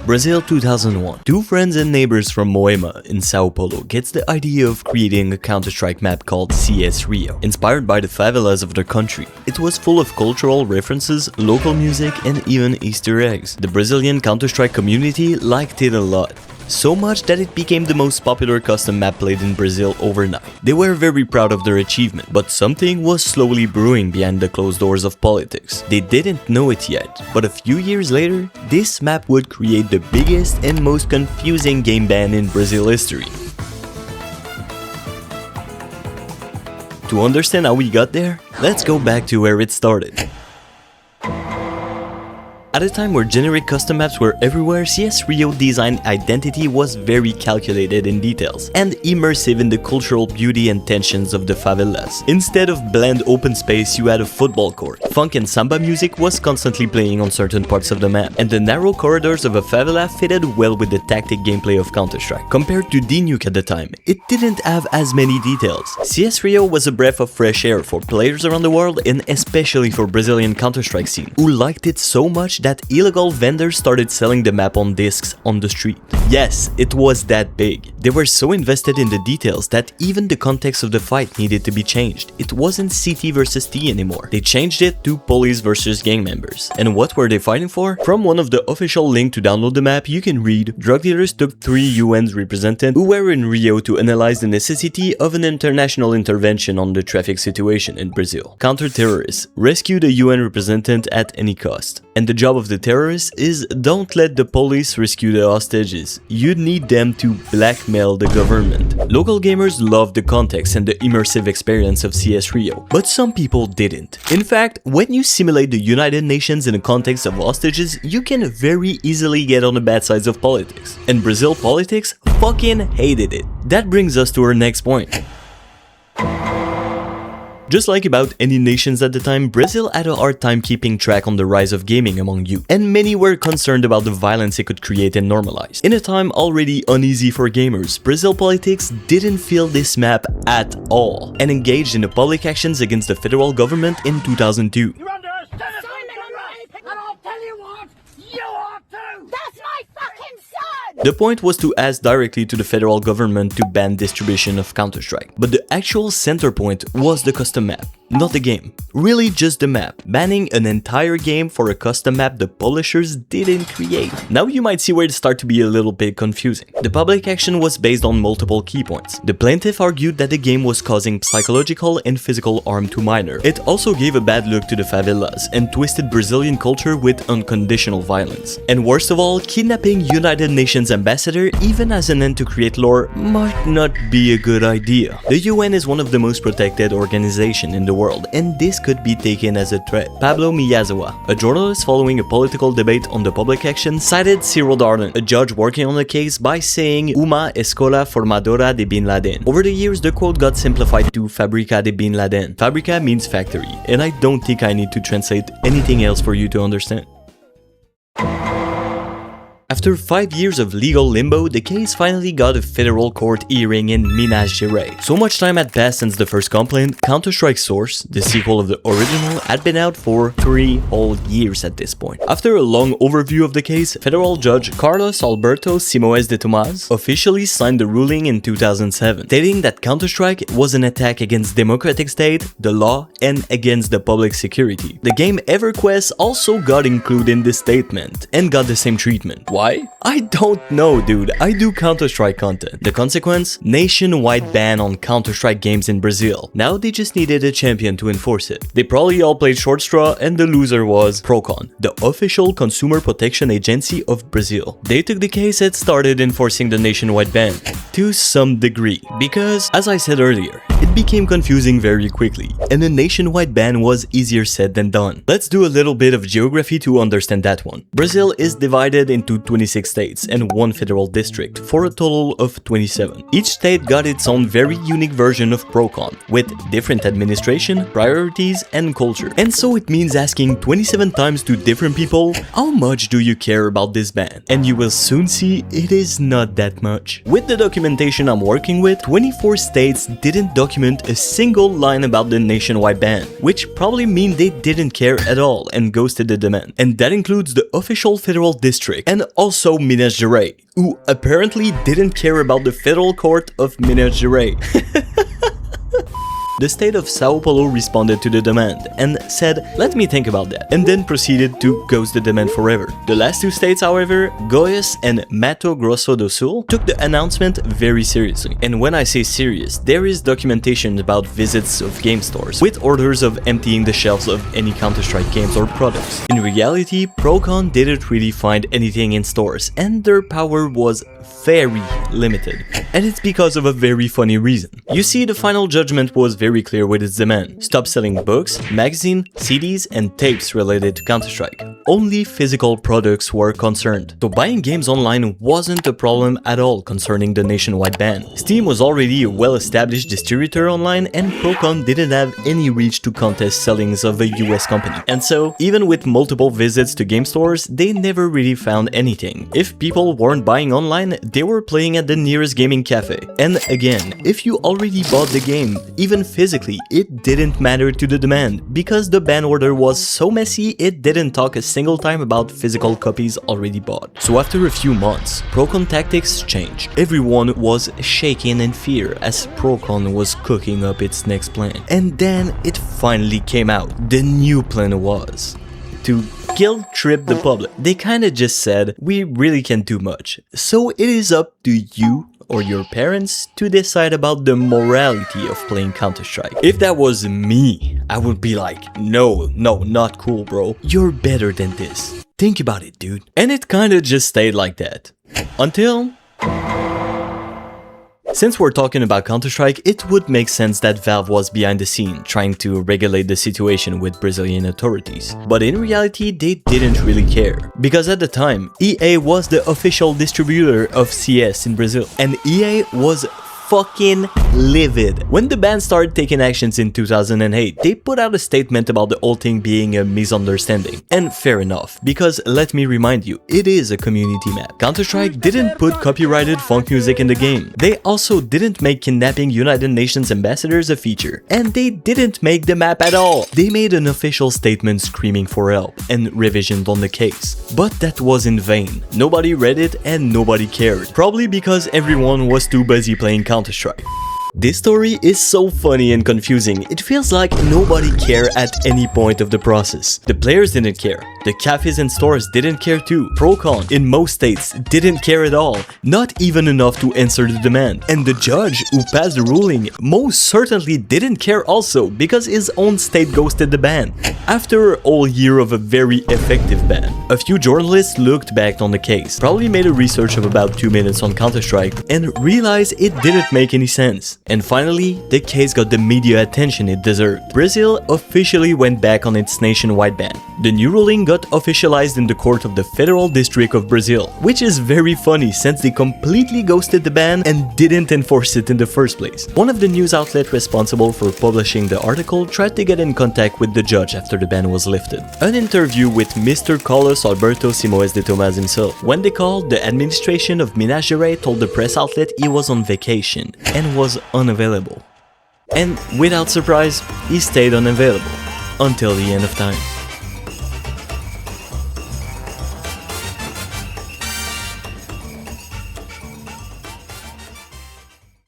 Brazil 2001. Two friends and neighbors from Moema in Sao Paulo gets the idea of creating a Counter-Strike map called CS Rio, inspired by the favelas of their country. It was full of cultural references, local music, and even Easter eggs. The Brazilian Counter-Strike community liked it a lot. So much that it became the most popular custom map played in Brazil overnight. They were very proud of their achievement, but something was slowly brewing behind the closed doors of politics. They didn't know it yet, but a few years later, this map would create the biggest and most confusing game ban in Brazil history. To understand how we got there, let's go back to where it started. At a time where generic custom maps were everywhere, CS Rio design identity was very calculated in details and immersive in the cultural beauty and tensions of the favelas. Instead of bland open space, you had a football court. Funk and samba music was constantly playing on certain parts of the map, and the narrow corridors of a favela fitted well with the tactic gameplay of Counter-Strike. Compared to Nook at the time, it didn't have as many details. CS Rio was a breath of fresh air for players around the world, and especially for Brazilian Counter-Strike scene, who liked it so much that illegal vendors started selling the map on discs on the street. Yes, it was that big. They were so invested in the details that even the context of the fight needed to be changed. It wasn't CT versus T anymore. They changed it to police versus gang members. And what were they fighting for? From one of the official links to download the map, you can read, drug dealers took 3 UN's representatives who were in Rio to analyze the necessity of an international intervention on the traffic situation in Brazil. Counter-terrorists rescue the UN representative at any cost. And the job of the terrorists is don't let the police rescue the hostages. You need them to blackmail the government. Local gamers loved the context and the immersive experience of CS Rio, but some people didn't. In fact, when you simulate the United Nations in the context of hostages, you can very easily get on the bad sides of politics. And Brazil politics fucking hated it. That brings us to our next point. Just like about any nations at the time, Brazil had a hard time keeping track on the rise of gaming among youth, and many were concerned about the violence it could create and normalize. In a time already uneasy for gamers, Brazil politics didn't feel this map at all, and engaged in the public actions against the federal government in 2002. You're under a Senate rape, and I'll tell you what, you are too! That's my fucking son! The point was to ask directly to the federal government to ban distribution of Counter-Strike, but the actual center point was the custom map, not the game. Really just the map, banning an entire game for a custom map the publishers didn't create. Now you might see where it started to be a little bit confusing. The public action was based on multiple key points. The plaintiff argued that the game was causing psychological and physical harm to minors. It also gave a bad look to the favelas and twisted Brazilian culture with unconditional violence. And worst of all, kidnapping United Nations ambassador even as an end to create lore might not be a good idea. The UN is one of the most protected organizations in the world, and this could be taken as a threat. Pablo Miyazawa, a journalist following a political debate on the public action, cited Cyril Darden, a judge working on the case, by saying "Uma escola formadora de Bin Laden." Over the years, the quote got simplified to Fábrica de Bin Laden. Fábrica means factory, and I don't think I need to translate anything else for you to understand. After 5 years of legal limbo, the case finally got a federal court hearing in Minas Gerais. So much time had passed since the first complaint, Counter-Strike Source, the sequel of the original, had been out for 3 whole years at this point. After a long overview of the case, federal judge Carlos Alberto Simoes de Tomás officially signed the ruling in 2007, stating that Counter-Strike was an attack against democratic state, the law, and against the public security. The game EverQuest also got included in this statement, and got the same treatment. Why? I don't know, dude. I do Counter-Strike content. The consequence? Nationwide ban on Counter-Strike games in Brazil. Now they just needed a champion to enforce it. They probably all played short straw, and the loser was Procon, the official consumer protection agency of Brazil. They took the case and started enforcing the nationwide ban. To some degree. Because, as I said earlier, it became confusing very quickly, and a nationwide ban was easier said than done. Let's do a little bit of geography to understand that one. Brazil is divided into 26 states and 1 federal district, for a total of 27. Each state got its own very unique version of Procon, with different administration, priorities, and culture. And so it means asking 27 times to different people, how much do you care about this ban? And you will soon see it is not that much. With the documentation I'm working with, 24 states didn't document document a single line about the nationwide ban, which probably mean they didn't care at all and ghosted the demand. And that includes the official federal district and also Minas Gerais, who apparently didn't care about the federal court of Minas Gerais. The state of Sao Paulo responded to the demand and said, "Let me think about that," and then proceeded to ghost the demand forever. The last two states, however, Goiás and Mato Grosso do Sul, took the announcement very seriously. And when I say serious, there is documentation about visits of game stores, with orders of emptying the shelves of any Counter-Strike games or products. In reality, ProCon didn't really find anything in stores, and their power was very limited. And it's because of a very funny reason. You see, the final judgment was very clear with its demand. Stop selling books, magazines, CDs, and tapes related to Counter-Strike. Only physical products were concerned. So buying games online wasn't a problem at all concerning the nationwide ban. Steam was already a well-established distributor online, and ProCon didn't have any reach to contest sellings of a US company. And so, even with multiple visits to game stores, they never really found anything. If people weren't buying online, they were playing at the nearest gaming cafe. And again, if you already bought the game, even physically, it didn't matter to the demand, because the ban order was so messy it didn't talk a single time about physical copies already bought. So after a few months, ProCon tactics changed. Everyone was shaking in fear as ProCon was cooking up its next plan. And then it finally came out. The new plan was to guilt trip the public. They kinda just said, "We really can't do much, so it is up to you or your parents to decide about the morality of playing Counter-Strike." If that was me, I would be like, no, not cool, bro. You're better than this. Think about it, dude. And it kinda just stayed like that. Until... Since we're talking about Counter-Strike, it would make sense that Valve was behind the scene, trying to regulate the situation with Brazilian authorities. But in reality, they didn't really care. Because at the time, EA was the official distributor of CS in Brazil, and EA was fucking livid. When the band started taking actions in 2008, they put out a statement about the whole thing being a misunderstanding. And fair enough, because let me remind you, it is a community map. Counter-Strike didn't put copyrighted funk music in the game. They also didn't make kidnapping United Nations ambassadors a feature. And they didn't make the map at all. They made an official statement screaming for help and revisioned on the case. But that was in vain. Nobody read it and nobody cared. Probably because everyone was too busy playing Counter-Strike. This story is so funny and confusing, it feels like nobody cared at any point of the process. The players didn't care, the cafes and stores didn't care too, ProCon in most states didn't care at all, not even enough to answer the demand. And the judge who passed the ruling most certainly didn't care also, because his own state ghosted the ban. After a whole year of a very effective ban, a few journalists looked back on the case, probably made a research of about 2 minutes on Counter-Strike, and realized it didn't make any sense. And finally, the case got the media attention it deserved. Brazil officially went back on its nationwide ban. The new ruling got officialized in the court of the Federal District of Brazil, which is very funny since they completely ghosted the ban and didn't enforce it in the first place. One of the news outlets responsible for publishing the article tried to get in contact with the judge after the ban was lifted. An interview with Mr. Carlos Alberto Simoes de Tomás himself. When they called, the administration of Minas Gerais told the press outlet he was on vacation and was unavailable. And without surprise, he stayed unavailable until the end of time.